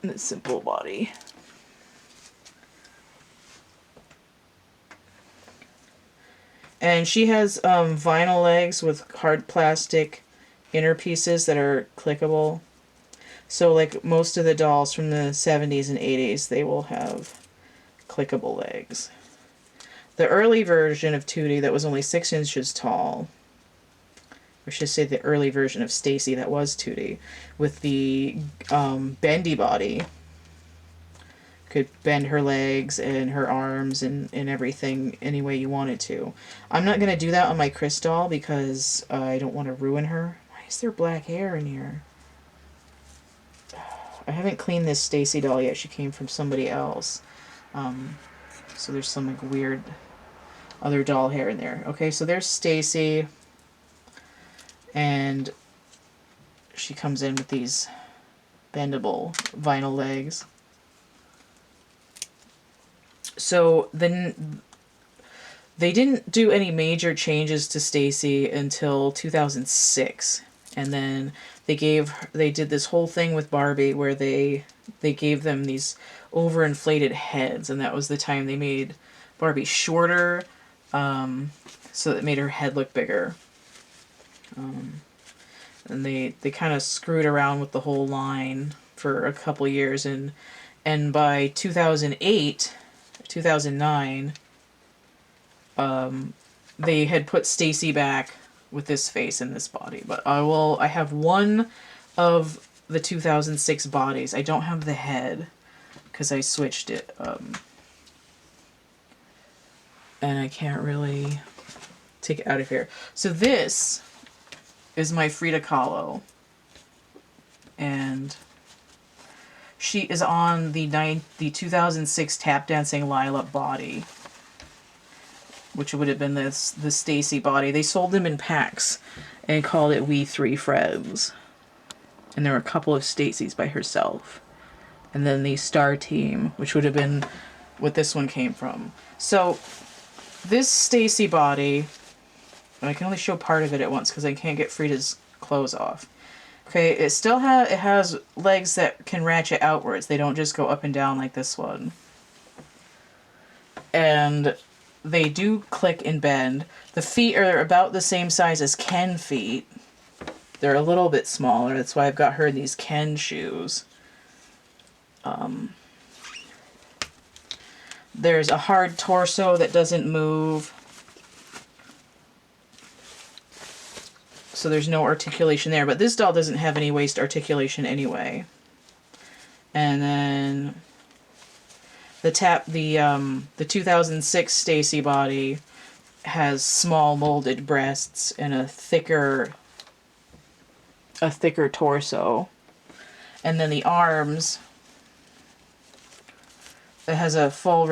This simple body. And she has vinyl legs with hard plastic inner pieces that are clickable. So like most of the dolls from the 70s and 80s, they will have clickable legs. The early version of Tootie that was only 6 inches tall, or I should say the early version of Stacie that was Tootie, with the bendy body, could bend her legs and her arms and everything any way you wanted to. I'm not going to do that on my Chris doll because I don't want to ruin her. Why is there black hair in here? I haven't cleaned this Stacie doll yet. She came from somebody else. So there's some like weird other doll hair in there. Okay, so there's Stacie. And she comes in with these bendable vinyl legs. So then they didn't do any major changes to Stacie until 2006. And then they did this whole thing with Barbie where they gave them these overinflated heads, and that was the time they made Barbie shorter, so it made her head look bigger. And they kind of screwed around with the whole line for a couple years, and by 2008, 2009, they had put Stacie back with this face and this body. But I have one of the 2006 bodies. I don't have the head because I switched it. And I can't really take it out of here. So this is my Frida Kahlo. And she is on the 2006 tap dancing Lila body, which would have been the Stacie body. They sold them in packs and called it We Three Friends. And there were a couple of Stacies by herself. And then the Star Team, which would have been what this one came from. So this Stacie body, and I can only show part of it at once because I can't get Frida's clothes off. Okay, it still has legs that can ratchet outwards. They don't just go up and down like this one. And they do click and bend. The feet are about the same size as Ken feet. They're a little bit smaller. That's why I've got her in these Ken shoes. There's a hard torso that doesn't move. So there's no articulation there. But this doll doesn't have any waist articulation anyway. And then the 2006 Stacie body has small molded breasts and a thicker torso. And then the arms, it has a full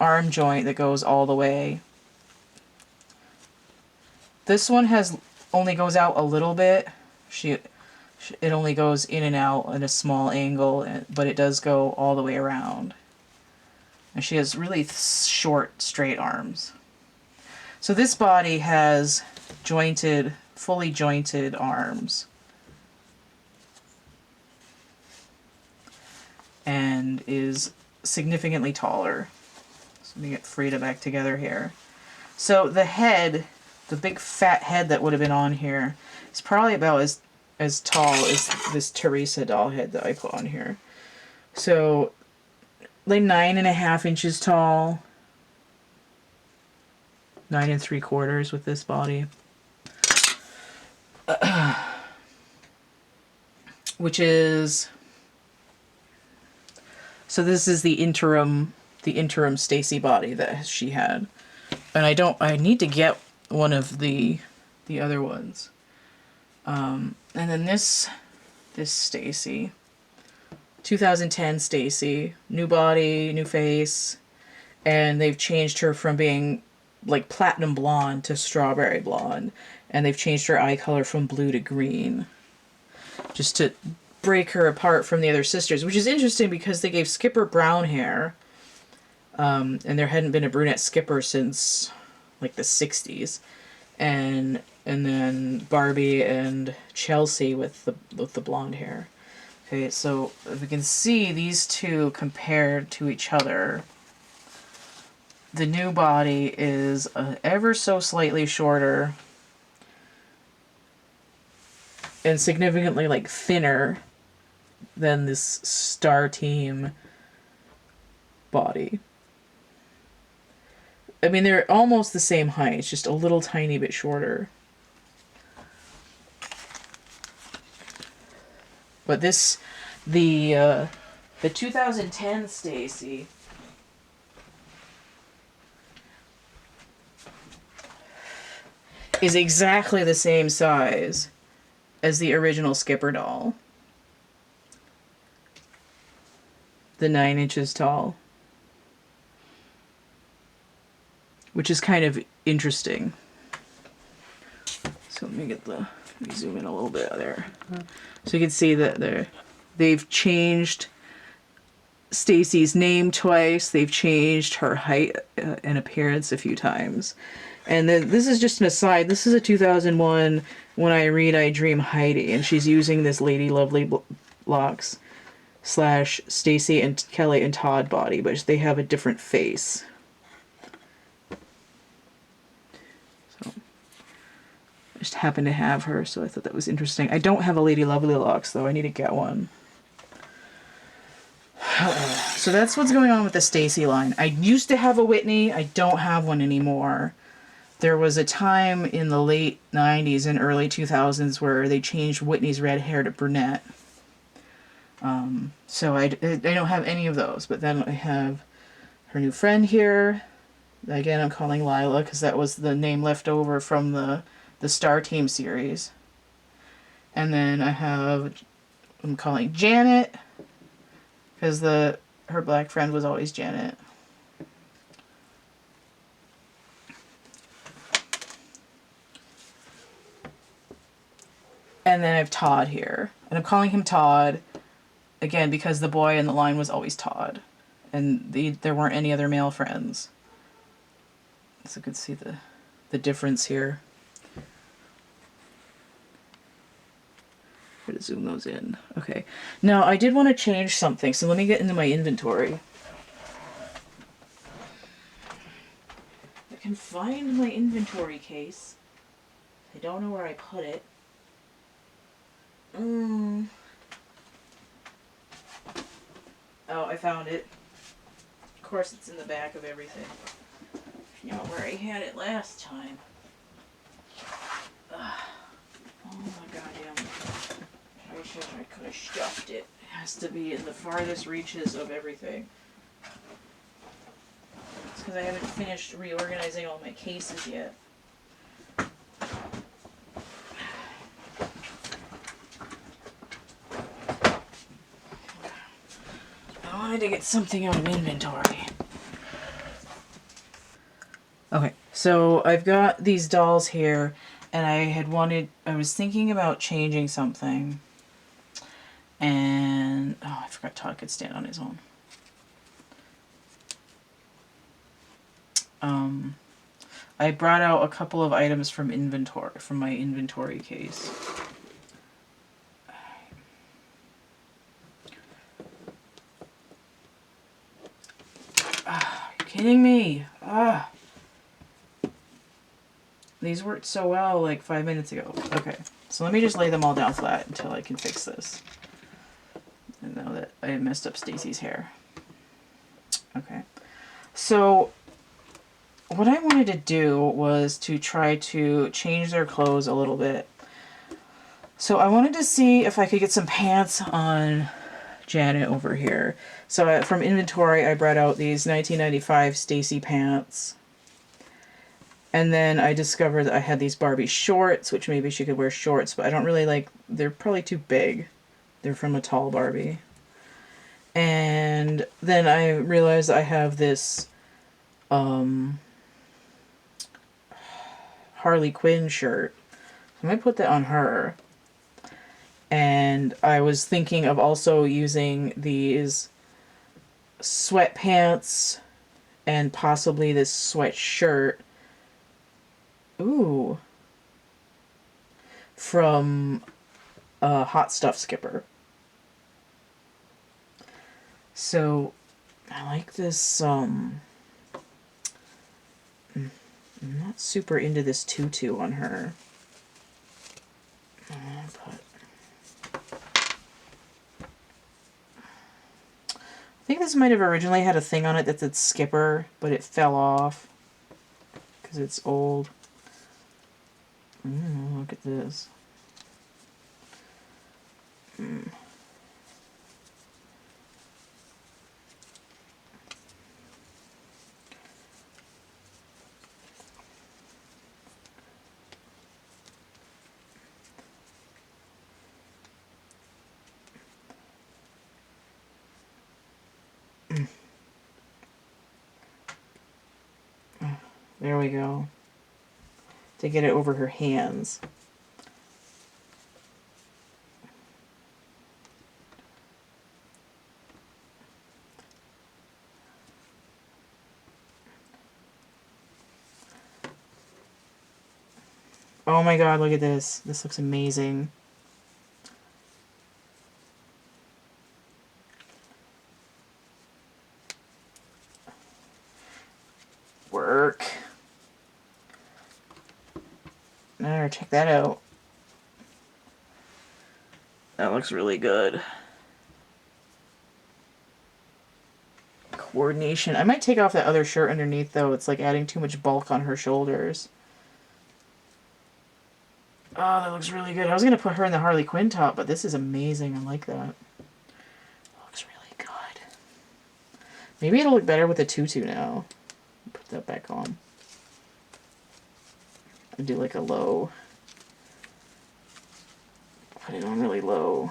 arm joint that goes all the way. This one only goes out a little bit. It only goes in and out at a small angle, but it does go all the way around. And she has really short, straight arms. So this body has fully jointed arms. And is significantly taller. So let me get Frida back together here. So the head, the big fat head that would have been on here, is probably about as tall as this Theresa doll head that I put on here. So like 9.5 inches tall. 9 3/4 with this body. Which is, so this is the interim Stacie body that she had. And I need to get one of the other ones. And then this Stacie, 2010 Stacie, new body, new face, and they've changed her from being like platinum blonde to strawberry blonde, and they've changed her eye color from blue to green, just to break her apart from the other sisters, which is interesting because they gave Skipper brown hair, and there hadn't been a brunette Skipper since like the 60s, and then Barbie and Chelsea with the blonde hair. Okay, so if we can see these two compared to each other, the new body is ever so slightly shorter and significantly like thinner than this Star Team body. I mean, they're almost the same height, just a little tiny bit shorter. But this, the 2010 Stacie is exactly the same size as the original Skipper doll. The 9 inches tall. Which is kind of interesting. So let me zoom in a little bit there. So you can see that they've changed Stacie's name twice. They've changed her height and appearance a few times. And then this is just an aside. This is a 2001 When I Read, I Dream Heidi, and she's using this Lady Lovelylocks / Stacie and Kelly and Todd body, but they have a different face. Just happened to have her, so I thought that was interesting. I don't have a Lady Lovelylocks, though. I need to get one. So that's what's going on with the Stacie line. I used to have a Whitney. I don't have one anymore. There was a time in the late 90s and early 2000s where they changed Whitney's red hair to brunette. So I don't have any of those. But then I have her new friend here. Again, I'm calling Lila because that was the name left over from the Star Team series. And then I'm calling Janet because her black friend was always Janet. And then I have Todd here. And I'm calling him Todd, again, because the boy in the line was always Todd. And there weren't any other male friends. So you can see the difference here. To zoom those in. Okay. Now, I did want to change something, so let me get into my inventory. I can find my inventory case. I don't know where I put it. Oh, I found it. Of course, it's in the back of everything. You know where I had it last time. Oh my goddamn. I wish I could have stuffed it. It has to be in the farthest reaches of everything. It's because I haven't finished reorganizing all my cases yet. I wanted to get something out of inventory. Okay, so I've got these dolls here, and I was thinking about changing something. And, I forgot Todd could stand on his own. I brought out a couple of items from my inventory case. Are you kidding me? These worked so well like 5 minutes ago. Okay, so let me just lay them all down flat until I can fix this. I know that I messed up Stacie's hair. Okay, so what I wanted to do was to try to change their clothes a little bit. So I wanted to see if I could get some pants on Janet over here. So from inventory, I brought out these 1995 Stacie pants. And then I discovered that I had these Barbie shorts, which maybe she could wear shorts, but I don't really like, they're probably too big. They're from a tall Barbie. And then I realized I have this Harley Quinn shirt. So I'm going to put that on her. And I was thinking of also using these sweatpants and possibly this sweatshirt. Ooh. From a Hot Stuff Skipper. So I like this, I'm not super into this tutu on her. But I think this might have originally had a thing on it that said Skipper, but it fell off because it's old. Look at this. There we go. To get it over her hands. Oh my god, look at this. This looks amazing. Work. Alright, check that out. That looks really good. Coordination. I might take off that other shirt underneath, though. It's like adding too much bulk on her shoulders. Oh, that looks really good. I was going to put her in the Harley Quinn top, but this is amazing. I like that. Looks really good. Maybe it'll look better with the tutu now. Put that back on. I'll do like a low. Put it on really low.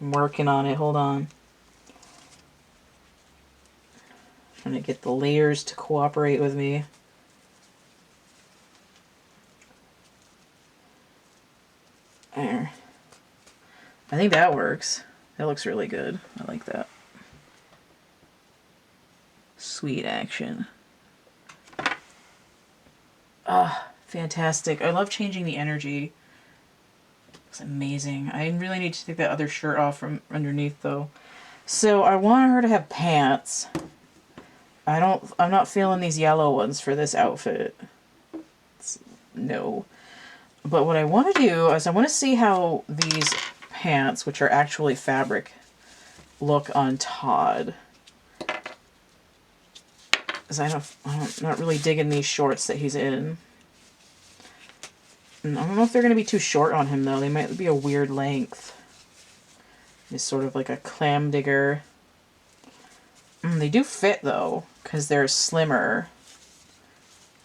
I'm working on it. Hold on. Trying to get the layers to cooperate with me. There. I think that works. That looks really good. I like that. Sweet action. Ah, fantastic. I love changing the energy. It's amazing. I really need to take that other shirt off from underneath, though. So I want her to have pants. I'm not feeling these yellow ones for this outfit. No. But what I want to do is I want to see how these pants, which are actually fabric, look on Todd. Because I'm not really digging these shorts that he's in. And I don't know if they're going to be too short on him, though. They might be a weird length. It's sort of like a clam digger. They do fit, though, because they're slimmer.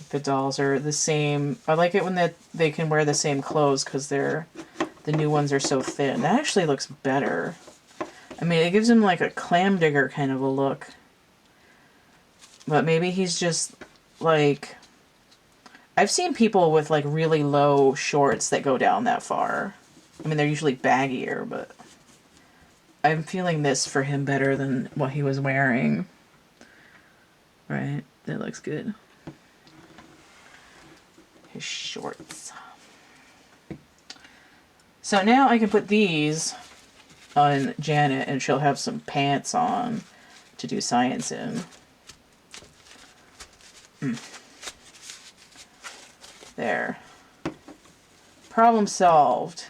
The dolls are the same. I like it when they can wear the same clothes because the new ones are so thin. That actually looks better. I mean, it gives him like a clam digger kind of a look. But maybe he's just like... I've seen people with like really low shorts that go down that far. I mean, they're usually baggier, but I'm feeling this for him better than what he was wearing. Right? That looks good. His shorts. So now I can put these on Janet and she'll have some pants on to do science in. There. Problem solved.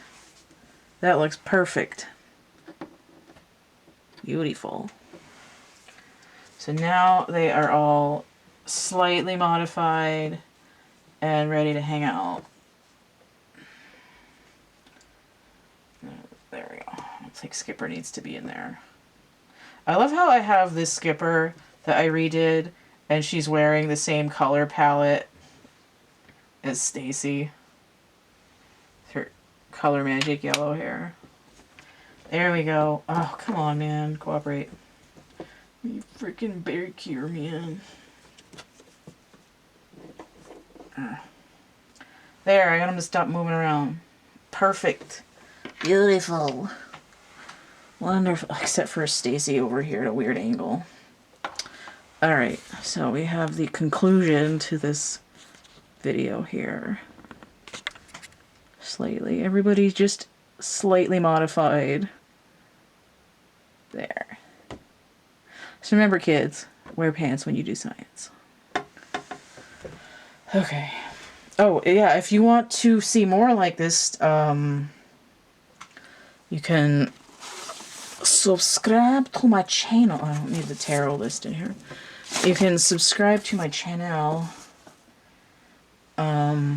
That looks perfect. Beautiful. So now they are all slightly modified and ready to hang out. There we go. I think Skipper needs to be in there. I love how I have this Skipper that I redid and she's wearing the same color palette as Stacie. Her Color Magic yellow hair. There we go. Oh, come on, man. Cooperate. You freaking back here, man. There, I got him to stop moving around. Perfect. Beautiful. Wonderful. Except for Stacie over here at a weird angle. Alright, so we have the conclusion to this video here. Slightly. Everybody's just slightly modified. There. So remember, kids, wear pants when you do science. Okay. Oh, yeah, if you want to see more like this, you can subscribe to my channel. I don't need the tarot list in here. You can subscribe to my channel. Why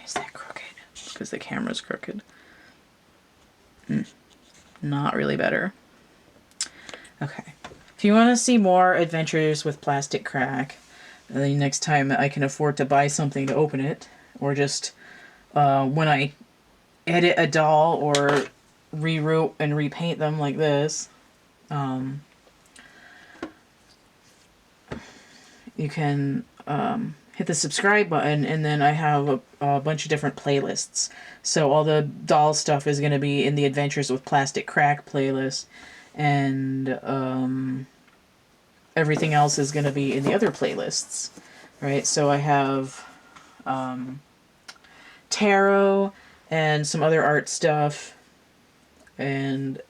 is that crooked? Because the camera's crooked. Not really better. Okay. If you want to see more adventures with plastic crack, the next time I can afford to buy something to open it, or just when I edit a doll or reroute and repaint them like this, you can hit the subscribe button, and then I have a bunch of different playlists. So all the doll stuff is going to be in the Adventures with Plastic Crack playlist, and everything else is going to be in the other playlists, right? So I have tarot and some other art stuff, and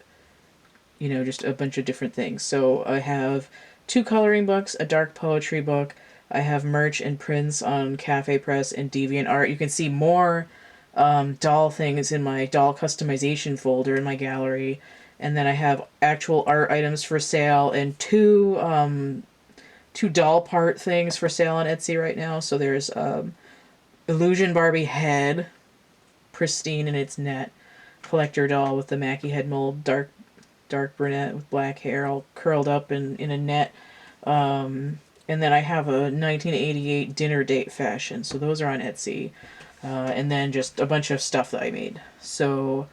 you know, just a bunch of different things. So I have 2 coloring books, a dark poetry book. I have merch and prints on Cafe Press and DeviantArt. You can see more doll things in my doll customization folder in my gallery. And then I have actual art items for sale and two doll part things for sale on Etsy right now. So there's Illusion Barbie head, pristine in its net, collector doll with the Mackie head mold, dark brunette with black hair all curled up in a net. And then I have a 1988 dinner date fashion. So those are on Etsy. And then just a bunch of stuff that I made. So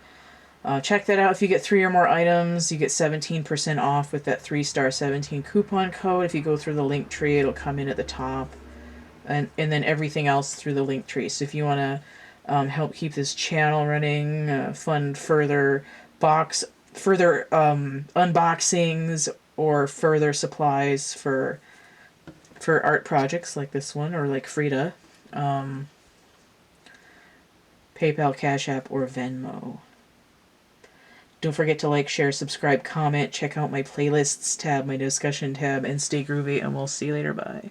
check that out. If you get 3 or more items, you get 17% off with that 3-star 17 coupon code. If you go through the link tree, it'll come in at the top. And then everything else through the link tree. So if you want to help keep this channel running, fund further unboxings or further supplies for art projects like this one, or like Frida, PayPal, Cash App, or Venmo. Don't forget to like, share, subscribe, comment, check out my playlists tab, my discussion tab, and stay groovy, and we'll see you later. Bye.